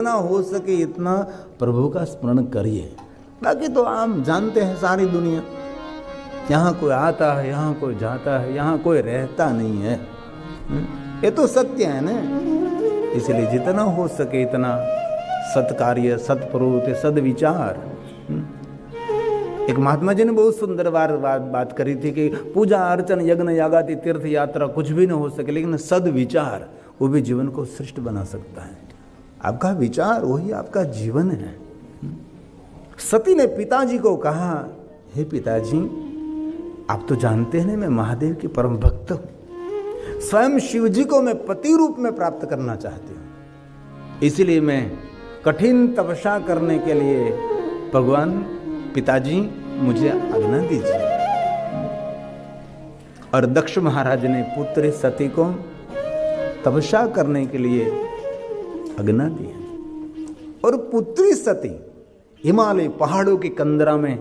जितना हो सके इतना प्रभु का स्मरण करिए। बाकी तो आम जानते हैं सारी दुनिया, यहाँ कोई आता है, यहाँ कोई जाता है, यहाँ कोई रहता नहीं है। ये तो सत्य है ना। इसलिए जितना हो सके इतना सत्कार्य, सत्प्रवृत्ति, सद्विचार। एक महात्मा जी ने बहुत सुंदर बात करी थी कि पूजा अर्चन यज्ञ यागादि तीर्थ यात्रा कुछ भी न हो सके, लेकिन सद्विचार वो भी जीवन को श्रेष्ठ बना सकता है। आपका विचार वही आपका जीवन है। सती ने पिताजी को कहा, हे पिताजी, आप तो जानते हैं मैं महादेव की परम भक्त हूं, स्वयं शिव जी को मैं पति रूप में प्राप्त करना चाहती हूं, इसलिए मैं कठिन तपस्या करने के लिए भगवान पिताजी मुझे आज्ञा दीजिए। और दक्ष महाराज ने पुत्री सती को तपस्या करने के लिए आज्ञा दी। और पुत्री सती हिमालय पहाड़ों की कंदरा में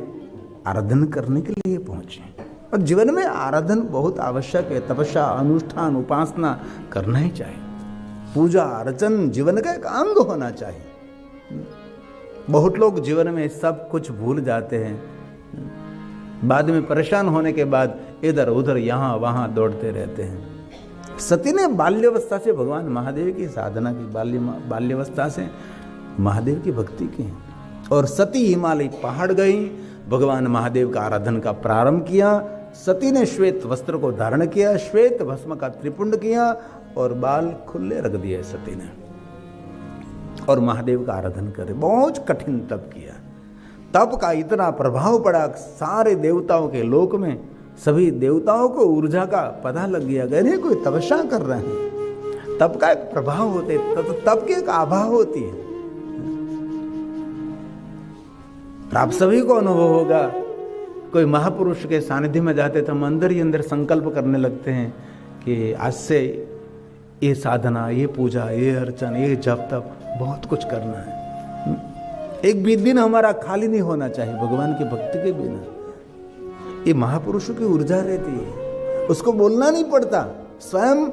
आराधन करने के लिए पहुंचे। और जीवन में आराधन बहुत आवश्यक है। तपस्या, अनुष्ठान, उपासना करना ही चाहिए। पूजा अर्चन जीवन का एक अंग होना चाहिए। बहुत लोग जीवन में सब कुछ भूल जाते हैं, बाद में परेशान होने के बाद इधर उधर यहाँ वहाँ दौड़ते रहते हैं। सती ने बाल्यावस्था से भगवान महादेव की साधना की, बाल्यावस्था से महादेव की भक्ति की। और सती हिमालय पहाड़ गई, भगवान महादेव का आराधन का प्रारंभ किया। सती ने श्वेत वस्त्र को धारण किया, श्वेत भस्म का त्रिपुंड किया और बाल खुले रख दिए सती ने, और महादेव का आराधन करे। बहुत कठिन तप किया। तप का इतना प्रभाव पड़ा, सारे देवताओं के लोक में सभी देवताओं को ऊर्जा का पता लग गया, अरे कोई तपस्या कर रहे हैं। तप का एक प्रभाव होते, तप की एक आभा होती है। आप सभी को अनुभव होगा, कोई महापुरुष के सानिध्य में जाते तो हम अंदर ही अंदर संकल्प करने लगते हैं कि आज से ये साधना, ये पूजा, ये अर्चन, ये जप तप बहुत कुछ करना है। एक भी दिन हमारा खाली नहीं होना चाहिए भगवान की भक्ति के बिना। ये महापुरुषों की ऊर्जा रहती है, उसको बोलना नहीं पड़ता। स्वयं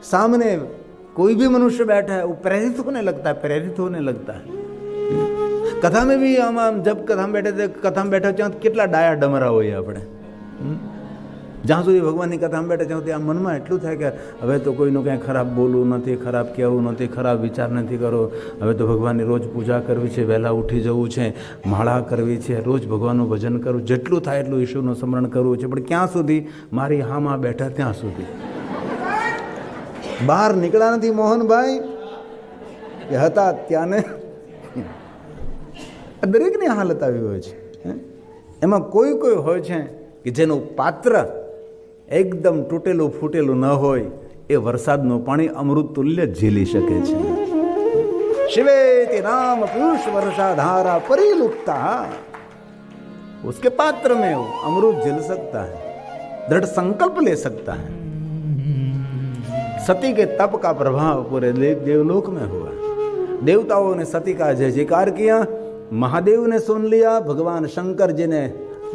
सामने कोई भी मनुष्य बैठा है वो प्रेरित होने लगता है। कथा में भी हम जब कथा में बैठे थे, कथा में बैठे तो કેટલા ડાયા ડમરા હોય આપણે। જ્યાં સુધી ભગવાનની કથામાં બેઠા ત્યાં સુધી આ મનમાં એટલું થાય કે હવે તો કોઈનું કંઈ ખરાબ બોલવું નથી, ખરાબ કહેવું નથી, ખરાબ વિચાર નથી કરો। હવે તો ભગવાનની રોજ પૂજા કરવી છે, વહેલા ઉઠી જવું છે, માળા કરવી છે, રોજ ભગવાનનું ભજન કરવું, જેટલું થાય એટલું ઈશ્વરનું સ્મરણ કરવું છે। પણ ક્યાં સુધી? મારી હામાં બેઠા ત્યાં સુધી। બહાર નીકળ્યા નથી મોહનભાઈ કે હતા ત્યાંને। દરેકની હાલત આવી હોય છે। એમાં કોઈ હોય છે કે જેનું પાત્ર એકદમ તૂટેલું ફૂટેલું ન હોય, એ વરસાદનું પાણી અમૃત તુલ્ય ઝીલી શકે છે। शिवेति नाम पीयूष वर्षा धारा परिलुप्ता, उसके पात्र में वो अमृत झिल सकता है, दृढ़ संकल्प ले सकता है। सती के तप का प्रभाव पूरे देवलोक में हुआ। देवताओं ने सती का जय जयकार किया, महादेव ने सुन लिया, भगवान शंकर जी ने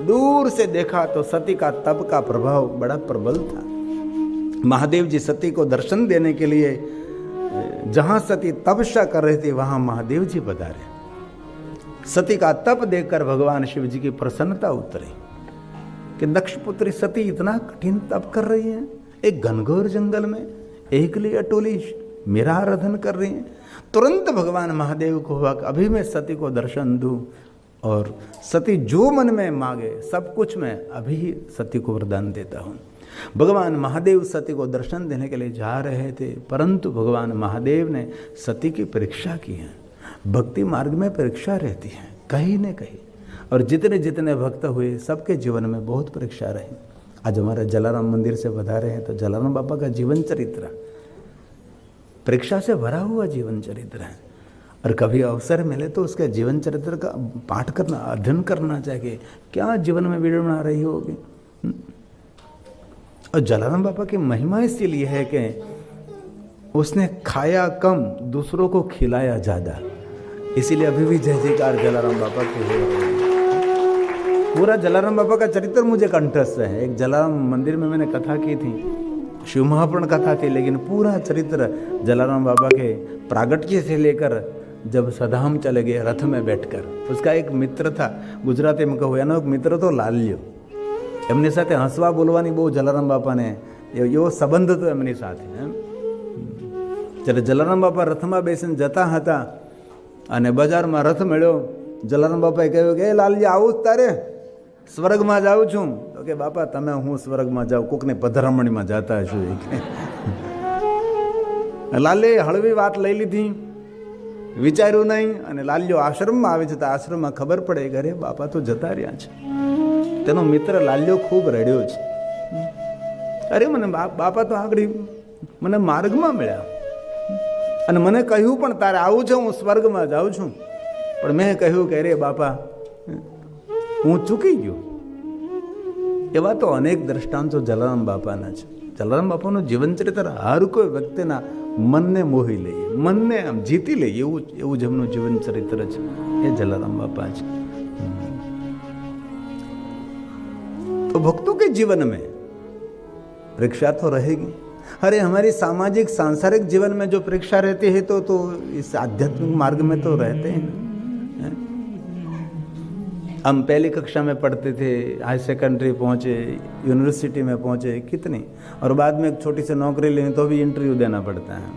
दूर से देखा तो सती का तप का प्रभाव बड़ा प्रबल था। महादेव जी सती को दर्शन देने के लिए जहां सती तपस्या कर रही थी वहां महादेव जी पधारे। सती का तप देखकर भगवान शिव जी की प्रसन्नता उतरी कि दक्ष पुत्री सती इतना कठिन तप कर रही है, एक घनघोर जंगल में एकली अटोली मेरा आराधन कर रही है। तुरंत भगवान महादेव को हुआ अभी मैं सती को दर्शन दूं, और सती जो मन में मांगे सब कुछ मैं अभी ही सती को वरदान देता हूं। भगवान महादेव सती को दर्शन देने के लिए जा रहे थे, परंतु भगवान महादेव ने सती की परीक्षा की है। भक्ति मार्ग में परीक्षा रहती है कहीं न कहीं, और जितने जितने भक्त हुए सबके जीवन में बहुत परीक्षा रही। आज हमारे जलाराम मंदिर से पधारे हैं तो जलाराम बाबा का जीवन चरित्र परीक्षा से भरा हुआ जीवन चरित्र है, और कभी अवसर मिले तो उसके जीवन चरित्र का पाठ करना, अध्ययन करना चाहिए। क्या जीवन में विडंबना रही होगी। और जलाराम बाबा की महिमा इसीलिए है कि उसने खाया कम, दूसरों को खिलाया ज्यादा, इसीलिए अभी भी जय जयकार जलाराम बाबा की हो रही है। पूरा जलाराम बाबा का चरित्र मुझे कंठस्थ है। एक जलाराम मंदिर में मैंने कथा की थी, शिव महापुराण कथा थी, लेकिन पूरा चरित्र जलाराम बाबा के प्रागट्य से लेकर जब सधाम चले गए रथ में बैठकर, उसका एक मित्र था, गुजराती में कहूँ एनो एक मित्र तो લાલ્યો, એમની સાથે હસવા બોલવાની બહુ જલારામ બાપાને એવો સંબંધ હતો એમની સાથે. જ્યારે જલારામ બાપા રથમાં બેસીને જતા હતા અને બજારમાં રથ મળ્યો, જલારામ બાપાએ કહ્યું કે લાલજી આવું જ તારે, સ્વર્ગમાં જાઉં છું. તો કે બાપા તમે હું સ્વર્ગમાં જાઉં, કોકને પધરામણીમાં જતા છું. લાલે હળવી વાત લઈ લીધી, વિચાર્યું નહીં, અને લાલ્યો આશ્રમમાં આવે છે તો આશ્રમમાં ખબર પડે કે અરે બાપા તો જતા રહ્યા છે. તેનો મિત્ર લાલ્યો ખૂબ રડ્યો છે. અરે મને બાપા તો આગળ મને માર્ગમાં મળ્યા અને મને કહ્યું પણ તારે આવું છે, હું સ્વર્ગમાં જાઉં છું. પણ મેં કહ્યું કે અરે બાપા હું ચૂકી ગયો. એવા તો અનેક દ્રષ્ટાંતો જલારામ બાપાના છે. જલારામ બાપાનું જીવન ચરિત્ર હર કોઈ વ્યક્તિના મનને મોહી લઈએ, મનને આમ જીતી લઈએ, એવું જ એમનું જીવન ચરિત્ર છે. એ જલારામ बापा છે. तो भक्तों के जीवन में परीक्षा तो रहेगी. अरे हमारी सामाजिक सांसारिक जीवन में जो परीक्षा रहती है तो इस आध्यात्मिक मार्ग में तो रहते हैं. हम पहली कक्षा में पढ़ते थे, हाई सेकेंडरी पहुँचे, यूनिवर्सिटी में पहुँचे, कितनी, और बाद में एक छोटी सी नौकरी लेनी तो भी इंटरव्यू देना पड़ता है.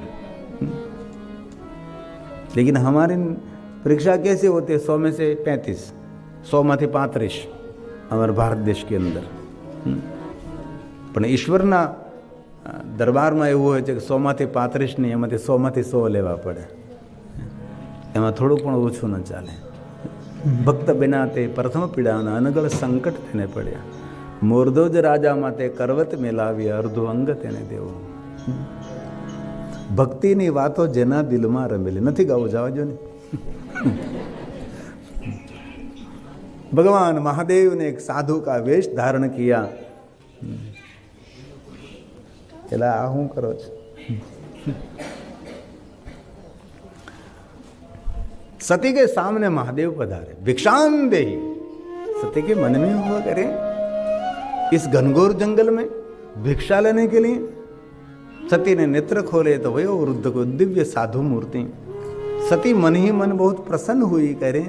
लेकिन हमारी परीक्षा कैसे होती है? 100 में से 35, 100 में 35 हमारे भारत देश के अंदर. પણ ઈશ્વરના દરબારમાં એવું હોય છે કે 100 માંથી 35 નહીં, એમાંથી 100 માંથી 100 લેવા પડે. એમાં થોડું પણ ઓછું ન ચાલે. ભક્ત બિના તે પ્રથમ પીડાના અનગળ સંકટ તેને પડ્યા. મોરધોજ રાજા માતે કરવત મેલાવી અર્ધો અંગ તેને દેવો. ભક્તિની વાતો જેના દિલમાં રમેલી. નથી ગાવું, જવા જો ને. भगवान महादेव ने एक साधु का वेश धारण किया. चला हूँ करो सती के सामने महादेव पधारे. भिक्षान दे. सती के मन में हुआ करे इस घनघोर जंगल में भिक्षा लेने के लिए. सती ने नेत्र खोले तो वही वृद्ध को दिव्य साधु मूर्ति. सती मन ही मन बहुत प्रसन्न हुई. करे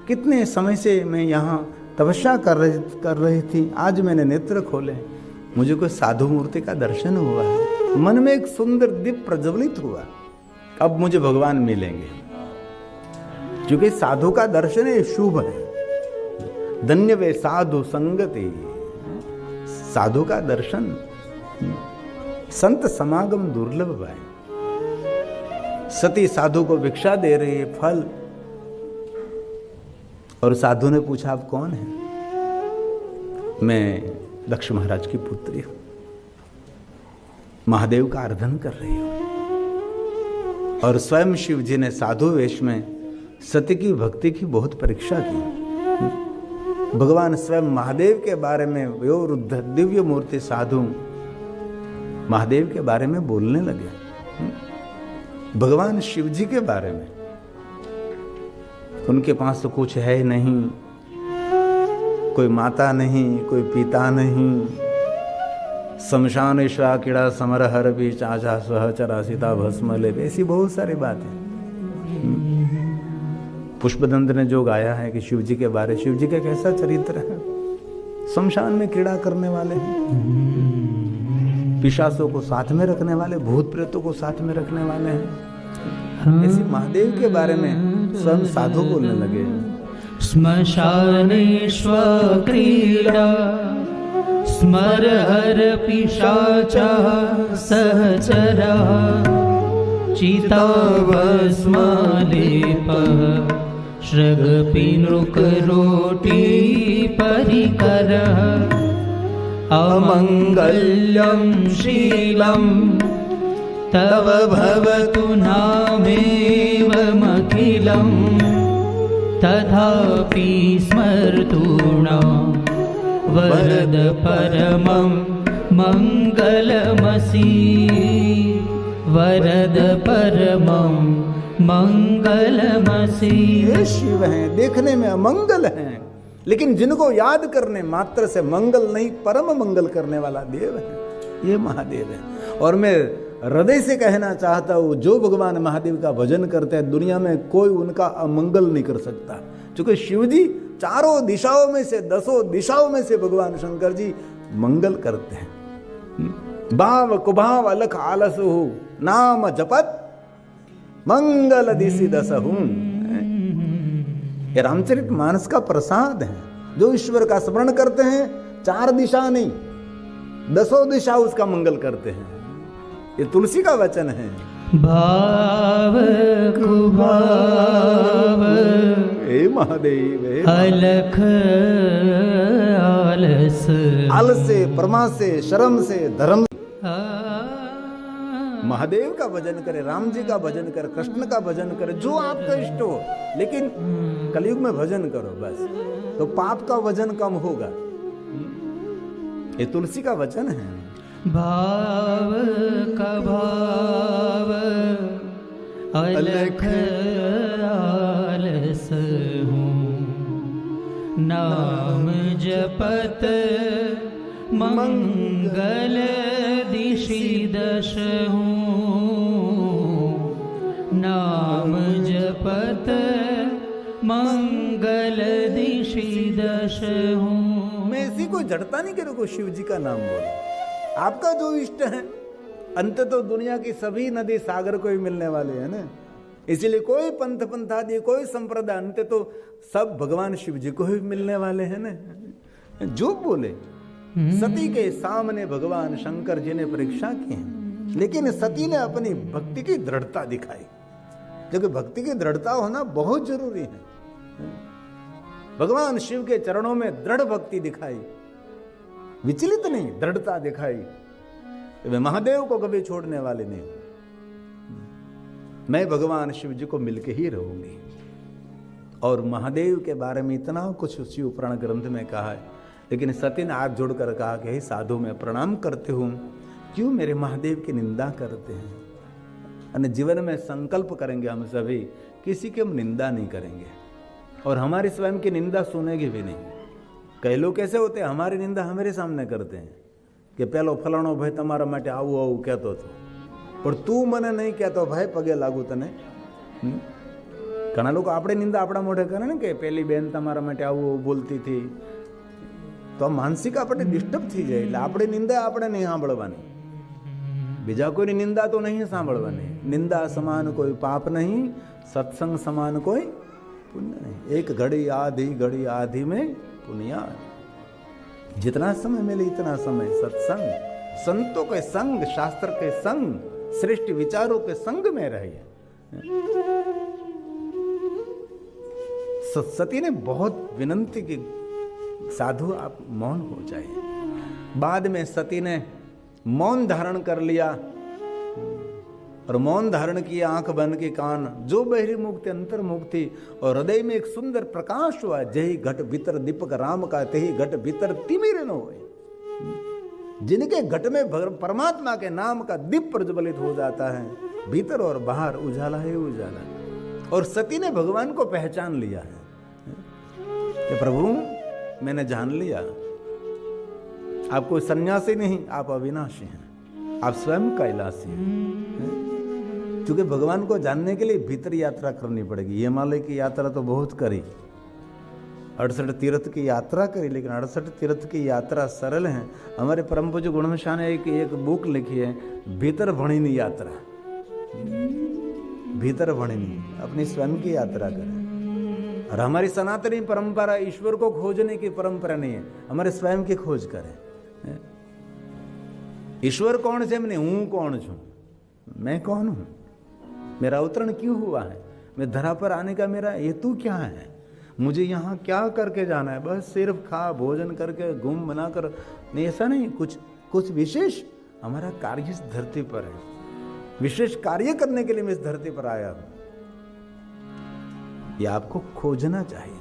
कितने समय से मैं यहाँ तपस्या कर रही थी, आज मैंने नेत्र खोले, मुझे कोई साधु मूर्ति का दर्शन हुआ है. मन में एक सुंदर दीप प्रज्वलित हुआ. अब मुझे भगवान मिलेंगे. क्योंकि साधु का दर्शन ये शुभ है. धन्य वे साधु संगति. साधु का दर्शन, संत समागम दुर्लभ है. सती साधु को भिक्षा दे रही है, फल. और साधु ने पूछा आप कौन है? मैं दक्ष महाराज की पुत्री हूं, महादेव का आराधन कर रही हूं. और स्वयं शिव जी ने साधु वेश में सती की भक्ति की बहुत परीक्षा की. भगवान स्वयं महादेव के बारे में वयोवृद्ध दिव्य मूर्ति साधु महादेव के बारे में बोलने लगे. भगवान शिव जी के बारे में. उनके पास तो कुछ है नहीं, कोई माता नहीं, कोई पिता नहीं. शमशान ईश्वा कीड़ा समर हर भी चाचा सहचरा सीता भस्म ले, ऐसी बहुत सारी बातें. पुष्पदंत ने जो गाया है कि शिव जी के बारे, शिव जी का कैसा चरित्र है. शमशान में कीड़ा करने वाले हैं, पिशाचों को साथ में रखने वाले, भूत प्रेतों को साथ में रखने वाले हैं. ऐसी महादेव के बारे में स्वयं साधु बोलने लगे. श्मशानेश्व क्रीडा स्मर हर पिशाचा सहचरा चिताभस्मलेप श्रगपिनृक रोटी परिकर अमंगल्यं शीलं तव भवतु नामेवमखिलं तथापि स्मर्तूणा वरद परमं मंगलमसि. वरद परमं मंगलमसि. ये शिव हैं, देखने में अमंगल हैं, लेकिन जिनको याद करने मात्र से मंगल नहीं परम मंगल करने वाला देव है. ये महादेव है. और मैं हृदय से कहना चाहता हूं, जो भगवान महादेव का भजन करते हैं दुनिया में कोई उनका अमंगल नहीं कर सकता, क्योंकि शिव जी चारों दिशाओं में से, 10 दिशाओं में से भगवान शंकर जी मंगल करते हैं। भाव कुभाव अलख आलस हो, नाम जपत मंगल दिशि दसहु। ये रामचरित मानस का प्रसाद है। जो ईश्वर का स्मरण करते हैं 4 दिशा नहीं 10 दिशा उसका मंगल करते हैं। ये तुलसी का वचन है। भाव कुभाव हे महादेव, हे अलख आलस, आलस से, परमा से, शर्म से, धर्म। महादेव का भजन करे, राम जी का भजन करे, कृष्ण का भजन करे, जो आपका इष्ट हो, लेकिन कलयुग में भजन करो बस, तो पाप का वजन कम होगा। ये तुलसी का वचन है। भाव का भाव अलख आलस हूँ, नाम जपत मंगल दिशि दश हूँ, नाम जपत मंगल दिशि दश हूँ। मैं इसी को जड़ता नहीं करूँ को शिव जी का नाम बोले। आपका जो इष्ट है, अंत तो दुनिया की सभी नदी सागर को ही मिलने वाले हैं ना, इसीलिए कोई पंथ पंथादि, कोई संप्रदाय, अंत तो सब भगवान शिव जी को ही मिलने वाले हैं ना। जो बोले सती के सामने भगवान शंकर जी ने परीक्षा की है, लेकिन सती ने अपनी भक्ति की दृढ़ता दिखाई, क्योंकि भक्ति की दृढ़ता होना बहुत जरूरी है। भगवान शिव के चरणों में दृढ़ भक्ति दिखाई, विचलित नहीं, दृढ़ता दिखाई। वे महादेव को कभी छोड़ने वाले नहीं। मैं भगवान शिव जी को मिलके ही रहूंगी। और महादेव के बारे में इतना कुछ शिव पुराण ग्रंथ में कहा है, लेकिन सती ने हाथ जोड़कर कहा कि हे साधु, मैं प्रणाम करते हूं, क्यों मेरे महादेव की निंदा करते हैं। और जीवन में संकल्प करेंगे हम सभी, किसी की हम निंदा नहीं करेंगे, और हमारी स्वयं की निंदा सुनेगी भी नहीं। कई लोग कैसे होते हैं, हमारी निंदा हमारे सामने करते हैं कि पहलो फलाणो भाई तमारा माटे आવું આવું કહેતો હતો, પણ તું મને નહીં કહેતો ભાઈ, પગે લાગુ તને। ઘણા લોકો આપણે નિંદા આપણા મોઢે કરે ને કે પેલી બેન તમારા માટે આવું બોલતી હતી, તો માનસિક આપણે ડિસ્ટર્બ થઈ જાય। એટલે આપણે નિંદા આપણે નહીં સાંભળવાની, બીજા કોઈની નિંદા તો નહીં સાંભળવાની। નિંદા સમાન કોઈ પાપ નહીં, સત્સંગ સમાન કોઈ पुण्य नहीं। एक घड़ी आधी में पुण्यान। जितना समय मिले इतना समय सत्संग, संतों के संग, शास्त्र के संग, श्रेष्ठ विचारों के संग में रहिए। सती ने बहुत विनंती की, साधु आप मौन हो जाइए। बाद में सती ने मौन धारण कर लिया, और मौन धारण किया, आंख बंद की, कान जो बहिरी मुख थे अंतर्मुख थी, और हृदय में एक सुंदर प्रकाश हुआ। जही घट भीतर दीपक राम का, तेही घट भीतर तिमिर न होए। जिनके घट में परमात्मा के नाम का दीप प्रज्वलित हो जाता है, भीतर और बाहर उजाला ही उजाला। और सती ने भगवान को पहचान लिया है कि प्रभु मैंने जान लिया, आप कोई सन्यासी नहीं, आप अविनाशी हैं, आप स्वयं कैलाशी हैं। क्योंकि भगवान को जानने के लिए भीतर यात्रा करनी पड़ेगी। हिमालय की यात्रा तो बहुत करी, 68 तीर्थ की यात्रा करी, लेकिन 68 तीर्थ की यात्रा सरल है। हमारे परम पूज्य गुणवंशाह ने एक बुक लिखी है, भीतर भणिनी यात्रा। भीतर भणिनी, अपनी स्वयं की यात्रा करें। और हमारी सनातनी परंपरा ईश्वर को खोजने की परंपरा नहीं है, हमारे स्वयं की खोज करें। ईश्वर कौन से, मैंने हूं कौन छू, मैं कौन हूं, मेरा अवतरण क्यों हुआ है, मैं धरा पर आने का मेरा हेतु क्या है, मुझे यहाँ क्या करके जाना है। बस सिर्फ खा भोजन करके घूम बनाकर नहीं, ऐसा नहीं। कुछ विशेष हमारा कार्य इस धरती पर है, विशेष कार्य करने के लिए मैं इस धरती पर आया हूं। ये आपको खोजना चाहिए।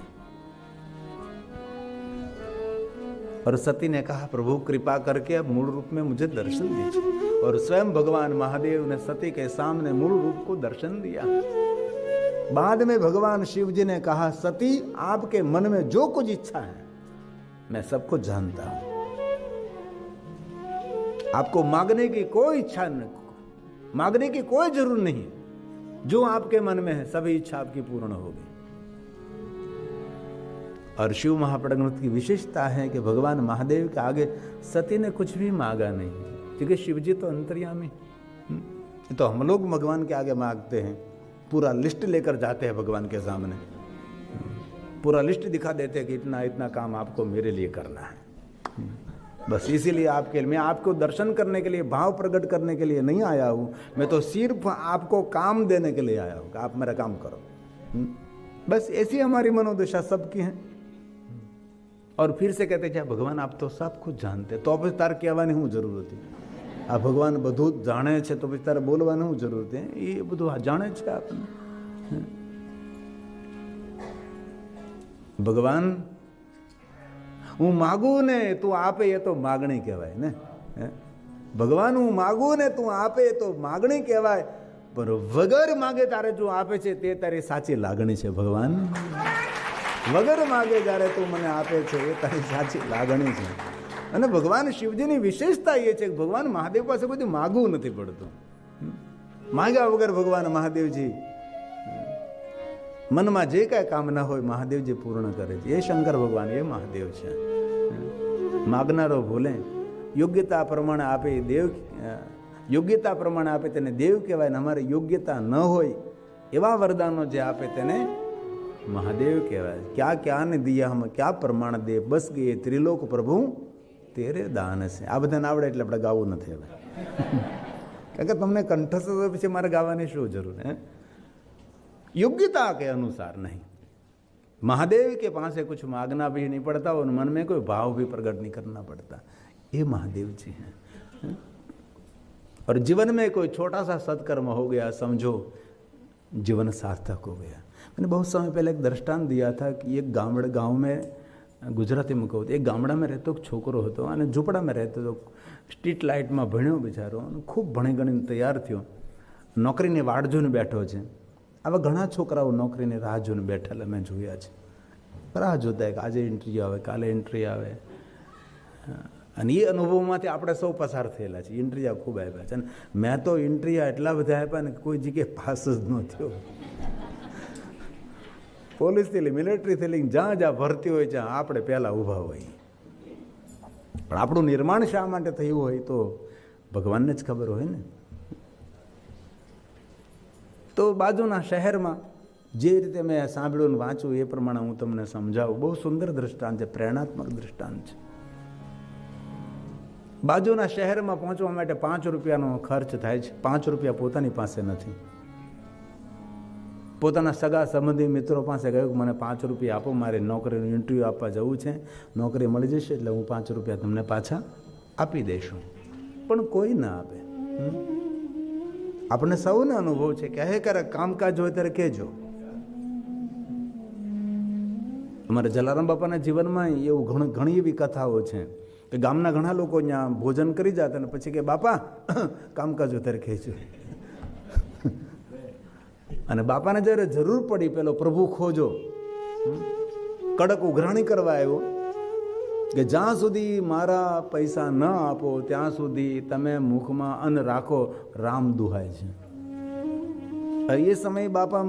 और सती ने कहा प्रभु कृपा करके अब मूल रूप में मुझे दर्शन दीजिए। और स्वयं भगवान महादेव ने सती के सामने मूल रूप को दर्शन दिया। बाद में भगवान शिव जी ने कहा सती आपके मन में जो कुछ इच्छा है मैं सब कुछ जानता हूं, आपको मांगने की कोई इच्छा मांगने की कोई जरूर नहीं, जो आपके मन में है सभी इच्छा आपकी पूर्ण होगी। और शिव महापड़ग्रंथ की विशेषता है कि भगवान महादेव के आगे सती ने कुछ भी मांगा नहीं, क्योंकि शिव जी तो अंतर्यामी। तो हम लोग भगवान के आगे मांगते हैं, पूरा लिस्ट लेकर जाते हैं भगवान के सामने, पूरा लिस्ट दिखा देते हैं कि इतना इतना काम आपको मेरे लिए करना है। बस इसीलिए मैं आपको दर्शन करने के लिए, भाव प्रकट करने के लिए नहीं आया हूँ, मैं तो सिर्फ आपको काम देने के लिए आया हूँ कि आप मेरा काम करो। बस ऐसी हमारी मनोदशा सबकी है। और फिर से कहते क्या भगवान आप तो सब कुछ जानते, तो પછી તાર કહેવાની શું જરૂર હતી? આ ભગવાન બધું જાણે છે, તો પછી તારે બોલવાનું શું જરૂર છે? એ બધું જાણે છે આપણને। ભગવાન હું માગું ને તું આપે એ તો માગણી કહેવાય ને। ભગવાન હું માગું ને તું આપે તો માગણી કહેવાય, પણ વગર માગે તારે જો આપે છે તે તારી સાચી લાગણી છે। ભગવાન વગર માગે જ્યારે તું મને આપે છે એ તારી સાચી લાગણી છે। અને ભગવાન શિવજીની વિશેષતા એ છે કે ભગવાન મહાદેવ પાસે કોઈ માગવું નથી પડતું। માગ્યા વગર ભગવાન મહાદેવજી મનમાં જે કાંઈ કામના હોય મહાદેવજી પૂર્ણ કરે છે। એ શંકર ભગવાન, એ મહાદેવ છે। માગનારો ભૂલે, યોગ્યતા પ્રમાણે આપે દેવ, યોગ્યતા પ્રમાણે આપે તેને દેવ કહેવાય ને અમારે યોગ્યતા ન હોય એવા વરદાનો જે આપે તેને महादेव कहवाय। क्या क्या ने दिया हम क्या प्रमाण दे, बस गए त्रिलोक प्रभु तेरे दान से। आ बधाने आवड़े એટલે આપણે ગાવું નથી હવે, કારણ કે તમને કંઠસ્થ હોય પછી મારે ગાવાની શું જરૂર है? योग्यता के अनुसार नहीं। महादेव के पास से कुछ मांगना भी नहीं पड़ता और मन में कोई भाव भी प्रकट नहीं करना पड़ता। ये महादेव जी हैं। और जीवन में कोई छोटा सा सत्कर्म हो गया, समझो जीवन सार्थक हो गया। मैंने बहुत समय पहले एक दृष्टांत दिया था कि एक गांव में, गुजराती में कहूँ, एक गामड़ा में रहतो छोकरो હતો અને ઝૂંપડામાં રહેતો હતો। સ્ટ્રીટ લાઇટમાં ભણ્યો બિચારો, ખૂબ ભણી ગણીને તૈયાર થયો, નોકરીની વાટ જોઈને બેઠો છે। આવા ઘણા છોકરાઓ નોકરીની રાહ જોઈને બેઠેલા મેં જોયા છે। રાહ જોતા કે આજે એન્ટ્રી આવે, કાલે એન્ટ્રી આવે। અને એ અનુભવમાંથી આપણે સૌ પસાર થયેલા છીએ। એન્ટ્રીયા ખૂબ આવ્યા છે અને મેં તો એન્ટ્રીયા એટલા બધા આપ્યા ને કોઈ જગ્યાએ પાસ જ ન થયો। પોલીસથી લઈ મિલિટરીથી લઈને જ્યાં જ્યાં ભરતી હોય ત્યાં આપણે પહેલાં ઊભા હોય। પણ આપણું નિર્માણ શા માટે થયું હોય તો ભગવાનને જ ખબર હોય ને। તો બાજુના શહેરમાં જે રીતે મેં સાંભળ્યું ને વાંચ્યું એ પ્રમાણે હું તમને સમજાવું। બહુ સુંદર દૃષ્ટાંત છે, પ્રેરણાત્મક દૃષ્ટાંત છે। બાજુના શહેરમાં પહોંચવા માટે 5 રૂપિયાનો ખર્ચ થાય છે। 5 રૂપિયા પોતાની પાસે નથી। પોતાના સગા સંબંધી મિત્રો પાસે ગયો કે મને 5 રૂપિયા આપો, મારે નોકરીનું ઇન્ટરવ્યૂ આપવા જવું છે, નોકરી મળી જશે એટલે હું 5 રૂપિયા તમને પાછા આપી દઈશું। પણ કોઈ ના આપે। આપણને સૌને અનુભવ છે કે હે કરે કામકાજ હોય ત્યારે કહેજો। અમારે જલારામ બાપાના જીવનમાં એવું ઘણી એવી કથાઓ છે કે ગામના ઘણા લોકો અહીંયા ભોજન કરી જતા અને પછી કે બાપા કામકાજ હોય ત્યારે કહેજો। અને બાપાને જ્યારે જરૂર પડી પેલો પ્રભુ ખોજો કડક ઉઘરાણી કરવા આવ્યો કે જ્યાં સુધી મારા પૈસા ન આપો ત્યાં સુધી તમે મુખમાં અન્ન રાખો, રામ દુહાય છે। એ સમયે બાપા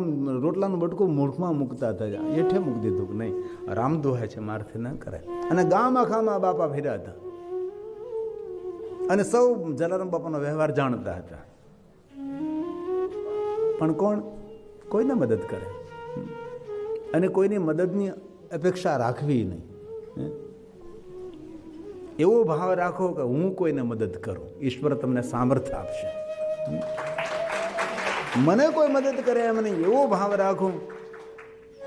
રોટલાનું બટકું મુખમાં મૂકતા હતા, એઠે મૂકી દીધું કે નહીં રામ દુહાય છે, મારથી ન કરાય। અને ગામ આખામાં બાપા ફેર્યા હતા અને સૌ જલારામ બાપાનો વ્યવહાર જાણતા હતા। પણ કોણ? કોઈને મદદ કરે અને કોઈની મદદની અપેક્ષા રાખવી નહીં। એવો ભાવ રાખો કે હું કોઈને મદદ કરું, ઈશ્વર તમને સામર્થ્ય આપશે। મને કોઈ મદદ કરે એમ નહીં, એવો ભાવ રાખો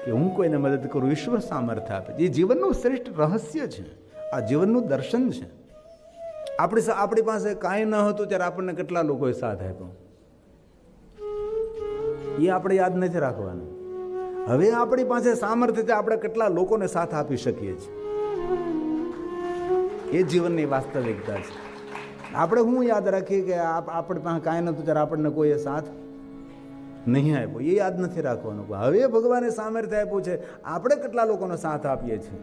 કે હું કોઈને મદદ કરું, ઈશ્વર સામર્થ્ય આપે। એ જીવનનું શ્રેષ્ઠ રહસ્ય છે, આ જીવનનું દર્શન છે। આપણી પાસે કાંઈ ન હતું ત્યારે આપણને કેટલા લોકોએ સાથ આપ્યો એ આપણે યાદ નથી રાખવાનું। હવે આપણી પાસે સામર્થ્ય છે, આપણે કેટલા લોકોને સાથ આપી શકીએ છીએ, એ જીવનની વાસ્તવિકતા છે। આપણે હું યાદ રાખીએ કે આપણી પાસે કાંઈ નહોતું ત્યારે આપણને કોઈએ સાથ નહીં આપ્યો, એ યાદ નથી રાખવાનું। હવે ભગવાને સામર્થ્ય આપ્યું છે, આપણે કેટલા લોકોનો સાથ આપીએ છીએ,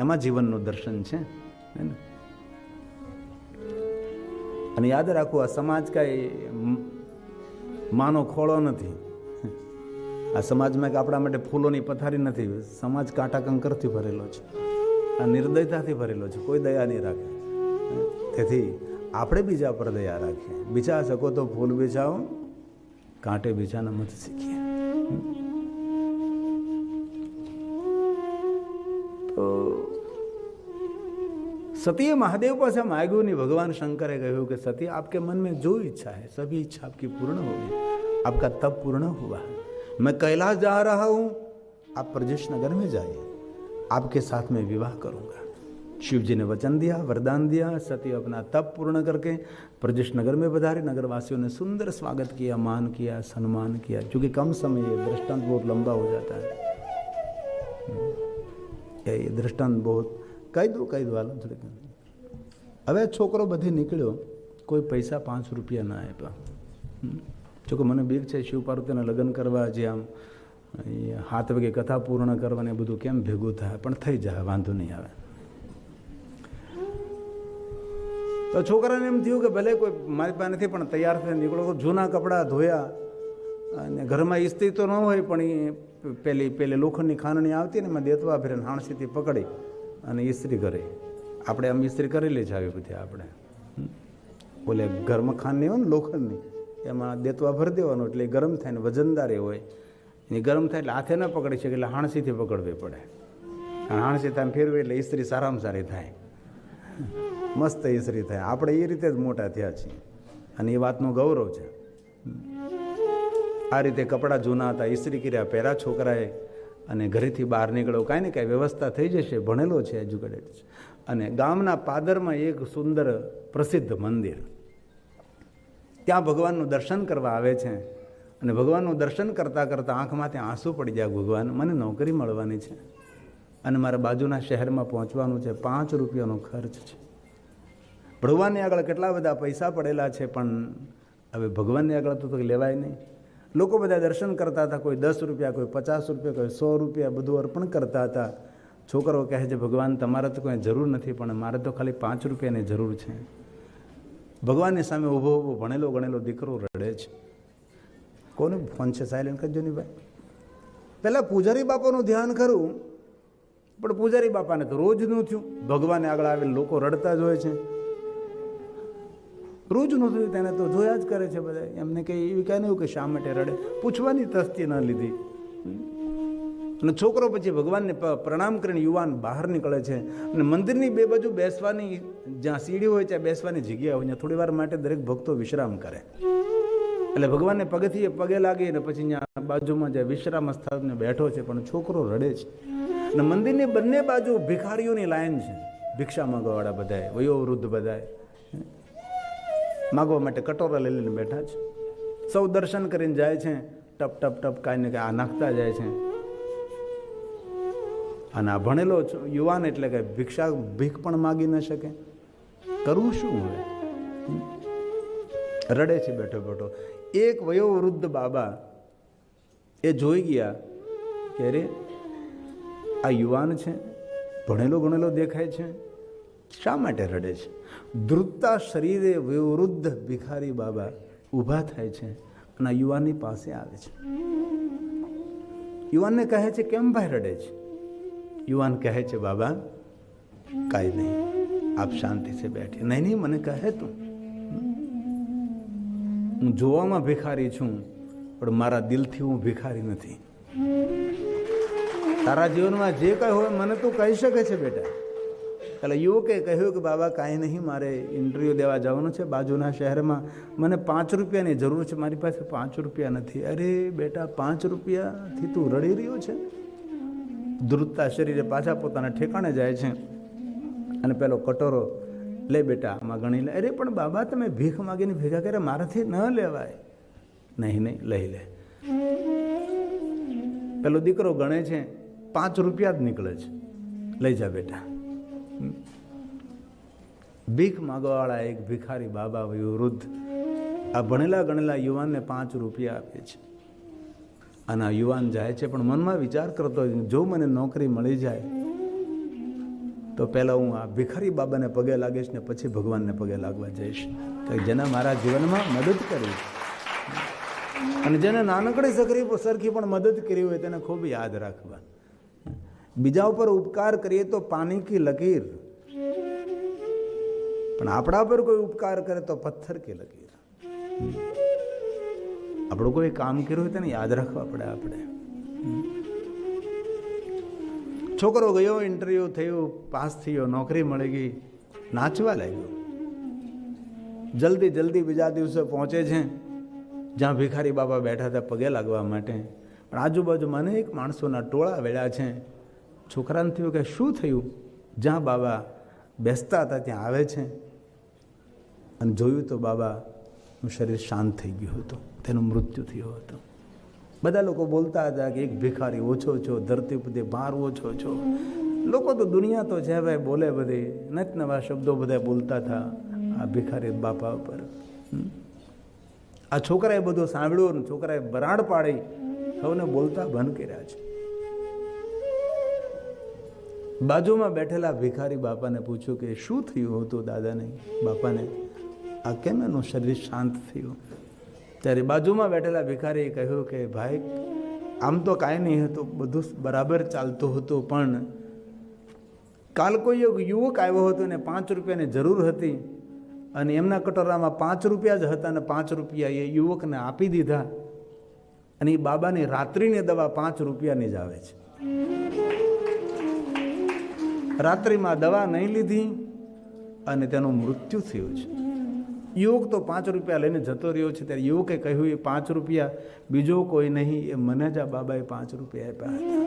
એમાં જીવનનું દર્શન છે ને। અને યાદ રાખવું, આ સમાજ કાંઈ માનો ખોળો નથી. આ સમાજમાં કે આપણા માટે ફૂલોની પથારી નથી. સમાજ કાંટા કંકરથી ભરેલો છે, આ નિર્દયતાથી ભરેલો છે. કોઈ દયા નહીં રાખે. તેથી આપણે બીજા પર દયા રાખીએ. બીજા શકો તો ફૂલ બિછાઓ, કાંટે બિછાના મત શીખીએ. તો सती महादेव પાસે मांग्યું नहीं. भगवान शंकरे કહ્યું कि सती आपके मन में जो इच्छा है सभी इच्छा आपकी पूर्ण हो गई. आपका तप पूर्ण हुआ है. मैं कैलाश जा रहा हूं, आप प्रजेश नगर में जाइए, आपके साथ में विवाह करूंगा. शिव जी ने वचन दिया, वरदान दिया. सती अपना तप पूर्ण करके प्रजेश नगर में पधारी. नगरवासियों ने सुंदर स्वागत किया, मान किया, सम्मान किया. क्योंकि कम समय ये दृष्टांत बहुत लंबा हो जाता है. ये दृष्टांत बहुत કહી દો હાલો થોડીક. હવે છોકરો બધી નીકળ્યો, કોઈ પૈસા 5 રૂપિયા ના આપ્યા. જોકે મને બીક છે શિવ પાર્વતીના લગ્ન કરવા, જે આમ 7 વાગે કથા પૂર્ણ કરવાની બધું કેમ ભેગું થાય, પણ થઈ જાય, વાંધો નહીં આવે. તો છોકરાને એમ થયું કે ભલે કોઈ મારી પાસે નથી, પણ તૈયાર થઈને નીકળો. જૂના કપડાં ધોયા અને ઘરમાં ઇસ્ત્રી તો ન હોય, પણ એ પેલી લોખંડની ખાંડણી આવતી ને એમાં દેતવા ફેરીને હાણસીથી પકડી અને ઇસ્ત્રી કરી. આપણે આમ ઇસ્ત્રી કરેલી જ આવી બધી. આપણે બોલે ઘરમાં ખાંડની હોય ને લોખંડની, એમાં દેતવા ભરી દેવાનું એટલે ગરમ થાય ને વજનદારી હોય. એ ગરમ થાય એટલે હાથે ન પકડી શકે, એટલે હાણસીથી પકડવી પડે. હાણસી થાય ફેરવી એટલે ઇસ્ત્રી સારામાં સારી થાય, મસ્ત ઇસ્ત્રી થાય. આપણે એ રીતે જ મોટા થયા છીએ અને એ વાતનું ગૌરવ છે. આ રીતે કપડાં જૂના હતા, ઇસ્ત્રી કર્યા, પહેરા છોકરાએ, અને ઘરેથી બહાર નીકળ્યો. કાંઈ ને કાંઈ વ્યવસ્થા થઈ જશે, ભણેલો છે, એજ્યુકેટેડ છે. અને ગામના પાદરમાં એક સુંદર પ્રસિદ્ધ મંદિર, ત્યાં ભગવાનનું દર્શન કરવા આવે છે. અને ભગવાનનું દર્શન કરતાં કરતાં આંખમાંથી આંસુ પડી જાય. ભગવાન, મને નોકરી મળવાની છે અને મારા બાજુના શહેરમાં પહોંચવાનું છે, 5 રૂપિયાનો ખર્ચ છે. ભગવાનની આગળ કેટલા બધા પૈસા પડેલા છે, પણ હવે ભગવાનની આગળ તો લેવાય નહીં. લોકો બધા દર્શન કરતા હતા, કોઈ 10 રૂપિયા, કોઈ 50 રૂપિયા, કોઈ 100 રૂપિયા બધું અર્પણ કરતા હતા. છોકરો કહે છે, ભગવાન તમારે તો કોઈ જરૂર નથી, પણ મારે તો ખાલી 5 રૂપિયાની જરૂર છે. ભગવાનની સામે ઊભો ભણેલો ગણેલો દીકરો રડે છે. કોને ફોન છે? સાયલેન્ટ કરજો ને ભાઈ. પહેલાં પૂજારી બાપાનું ધ્યાન ખરું, પણ પૂજારી બાપાને તો રોજનું થયું. ભગવાને આગળ આવેલ લોકો રડતા જ હોય છે, રોજનું થયું. તેને તો જોયા જ કરે છે બધા. એમને કંઈ એવી કાંઈ નહીં કે શા માટે રડે, પૂછવાની તસ્તી ન લીધી. અને છોકરો પછી ભગવાનને પ્રણામ કરીને યુવાન બહાર નીકળે છે. અને મંદિરની બે બાજુ બેસવાની, જ્યાં સીડી હોય ત્યાં બેસવાની જગ્યા હોય, ત્યાં થોડી વાર માટે દરેક ભક્તો વિશ્રામ કરે. એટલે ભગવાનને પગથીએ પગે લાગી અને પછી ત્યાં બાજુમાં જે વિશ્રામ સ્થાને બેઠો છે, પણ છોકરો રડે છે. અને મંદિરની બંને બાજુ ભિખારીઓની લાઈન છે, ભિક્ષા માગવાવાળા બધાએ, વયોવૃદ્ધ બધાએ માગવા માટે કટોરા લઈ લઈને બેઠા છે. સૌ દર્શન કરીને જાય છે, ટપ ટપ ટપ કાંઈ ને કાંઈ આ નાખતા જાય છે. અને આ ભણેલો યુવાન એટલે કે ભીખ પણ માગી ન શકે. કરવું શું હવે? રડે છે બેઠો બેઠો. એક વયોવૃદ્ધ બાબા એ જોઈ ગયા કે અરે આ યુવાન છે, ભણેલો ગણેલો દેખાય છે, શા માટે રડે છે? ધ્રુતતા શરીરે વયોવૃદ્ધ ભિખારી બાબા ઊભા થાય છે અને આ યુવાનની પાસે આવે છે. યુવાનને કહે છે, કેમ ભાઈ રડે છે? યુવાન કહે છે, બાબા કાંઈ નહીં, આપ શાંતિથી બેઠે. નહીં નહીં, મને કહે તું, હું જોવામાં ભિખારી છું, પણ મારા દિલથી હું ભિખારી નથી. તારા જીવનમાં જે કંઈ હોય મને તું કહી શકે છે બેટા. એટલે યુવકે કહ્યું કે બાબા કાંઈ નહીં, મારે ઇન્ટરવ્યૂ દેવા જવાનું છે બાજુના શહેરમાં, મને 5 રૂપિયાની જરૂર છે, મારી પાસે 5 રૂપિયા નથી. અરે બેટા, 5 રૂપિયાથી તું રડી રહ્યો છે? ધ્રુતતા શરીરે પાછા પોતાના ઠેકાણે જાય છે અને પેલો કટોરો લે બેટા, આમાં ગણી લે. અરે પણ બાબા, તમે ભીખ માગીને ભેગા કરે, મારાથી ન લેવાય. નહીં નહીં, લઈ લે. પેલો દીકરો ગણે છે, 5 રૂપિયા જ નીકળે છે. લઈ જા બેટા. ભીખ માગવાવાળા એક ભિખારી બાબા વૃદ્ધ આ ભણેલા ગણેલા યુવાનને 5 રૂપિયા આપે છે. અને આ યુવાન જાય છે, પણ મનમાં વિચાર કરતો હોય, જો મને નોકરી મળી જાય તો પહેલાં હું આ ભિખારી બાબાને પગે લાગીશ ને પછી ભગવાનને પગે લાગવા જઈશ, કે જેના મારા જીવનમાં મદદ કરી. અને જેને નાનકડી સરખી પણ મદદ કરી હોય તેને ખૂબ યાદ રાખવા. બીજા ઉપર ઉપકાર કરીએ તો પાની કી લકીર, પણ આપણા પર કોઈ ઉપકાર કરે તો પથ્થર કી લકીર. આપણું કોઈ કામ કર્યું હોય તેને યાદ રાખવા પડે. આપણે છોકરો ગયો, ઇન્ટરવ્યુ થયું, પાસ થયો, નોકરી મળી ગઈ, નાચવા લાગ્યો. જલ્દી બીજા દિવસે પહોંચે છે જ્યાં ભિખારી બાબા બેઠા હતા પગે લાગવા માટે. પણ આજુબાજુમાં અનેક માણસોના ટોળા વેળ્યા છે. છોકરાને થયું કે શું થયું? જ્યાં બાબા બેસતા હતા ત્યાં આવે છે અને જોયું તો બાબાનું શરીર શાંત થઈ ગયું હતું, તેનું મૃત્યુ થયું હતું. બધા લોકો બોલતા હતા કે એક ભિખારી ઓછો છો, ધરતી ઉપર ભાર ઓછો છો. લોકો તો દુનિયા તો છે ભાઈ, બોલે બધી નત નવા શબ્દો બધા બોલતા હતા આ ભિખારી બાપા ઉપર. આ છોકરાએ બધું સાંભળ્યું ને છોકરાએ બરાડ પાડી સૌને બોલતા બંધ કર્યા છે. બાજુમાં બેઠેલા ભિખારી બાપાને પૂછ્યું કે શું થયું હતું દાદાને, બાપાને? આ કેમ એનું શરીર શાંત થયું? ત્યારે બાજુમાં બેઠેલા ભિખારીએ કહ્યું કે ભાઈ, આમ તો કાંઈ નહીં હતું, બધું બરાબર ચાલતું હતું, પણ કાલ કોઈ એક યુવક આવ્યો હતો ને 5 રૂપિયાની જરૂર હતી અને એમના કટોરામાં 5 રૂપિયા જ હતા અને 5 રૂપિયા એ યુવકને આપી દીધા અને એ બાબાની રાત્રિની દવા 5 રૂપિયાની જ આવે છે. રાત્રિમાં દવા નહીં લીધી અને તેનું મૃત્યુ થયું છે. યુવક તો 5 રૂપિયા લઈને જતો રહ્યો છે. ત્યારે યુવકે કહ્યું એ 5 રૂપિયા બીજો કોઈ નહીં, એ મને જ આ બાબાએ 5 રૂપિયા આપ્યા હતા.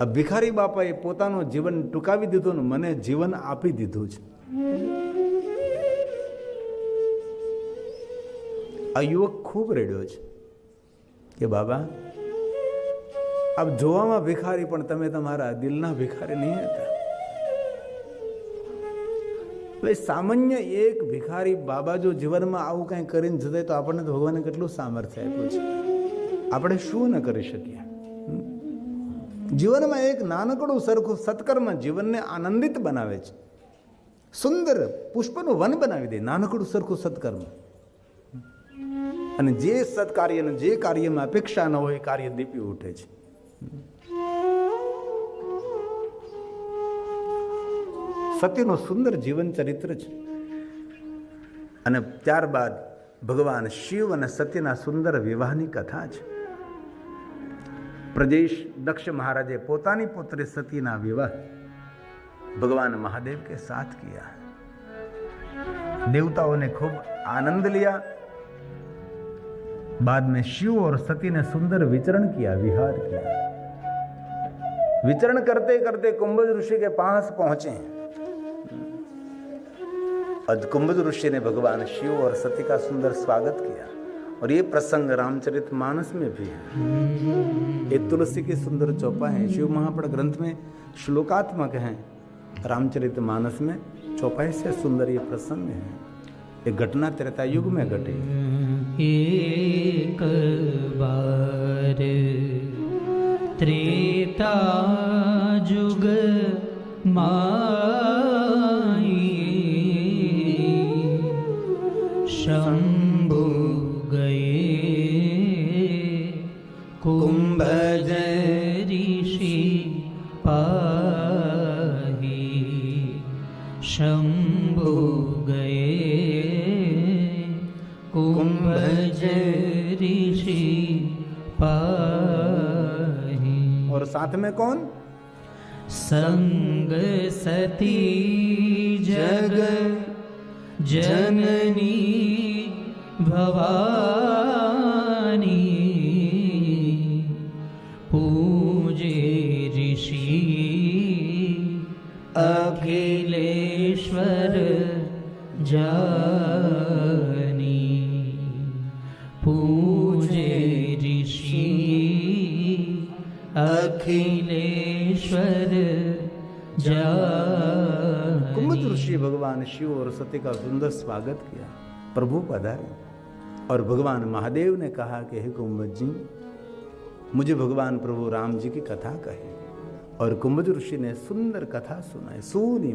આ ભિખારી બાપાએ પોતાનું જીવન ટૂંકાવી દીધું ને મને જીવન આપી દીધું છે. આ યુવક ખૂબ રડ્યો છે કે બાબા, આપ જોવામાં ભિખારી પણ તમે તમારા દિલના ભિખારી નહીં હતા. સામાન્ય એક ભિખારી બાબા જો જીવનમાં આવું કંઈ કરીને જતા તો આપણને તો ભગવાને કેટલું સામર્થ્ય આપ્યું છે. આપણે શું ન કરી શકીએ? જીવનમાં એક નાનકડું સરખું સત્કર્મ જીવનને આનંદિત બનાવે છે. સુંદર પુષ્પનું વન બનાવી દે નાનકડું સરખું સત્કર્મ. અને જે સત્કાર્યને જે કાર્યમાં અપેક્ષા ન હોય કાર્ય દીપી ઉઠે છે. સત્યનું સુંદર જીવન ચરિત્ર છે. અને ત્યારબાદ ભગવાન શિવ અને સત્યના સુંદર વિવાહની કથા છે. પ્રદેશ દક્ષ મહારાજે પોતાની પુત્રી સતીના विवाह भगवान महादेव के साथ किया. देवताओं ने खूब आनंद लिया. बाद में शिव और सती ने सुंदर विचरण किया, विहार किया. विचरण करते करते कुंभज ऋषि के पास पहुंचे. कुंभज ऋषि ने भगवान शिव और सती का सुंदर स्वागत किया. और ये प्रसंग रामचरितमानस में भी है. ये तुलसी की सुंदर चौपाई है. शिव महापुराण ग्रंथ में श्लोकात्मक है. रामचरितमानस में चौपाई से सुंदर ये प्रसंग है. ये घटना त्रेता युग में घटी. एक बार त्रेता युग माई शंभु कुंभज ऋषि पाही. शंभु गए कुंभज ऋषि पाही. और साथ में कौन? संग सती जग जननी भवानी. पूजे ऋषि अखिलेश्वर जानी. पूजे ऋषि अखिलेश्वर जानी. कुंभज ऋषि भगवान शिव और सती का सुंदर स्वागत किया. प्रभु पधारे और भगवान महादेव ने कहा कि हे कुंभज जी, मुझे भगवान प्रभु राम जी की कथा कहे. और कुंभज ऋषि ने सुंदर कथा सुनाई. सूनी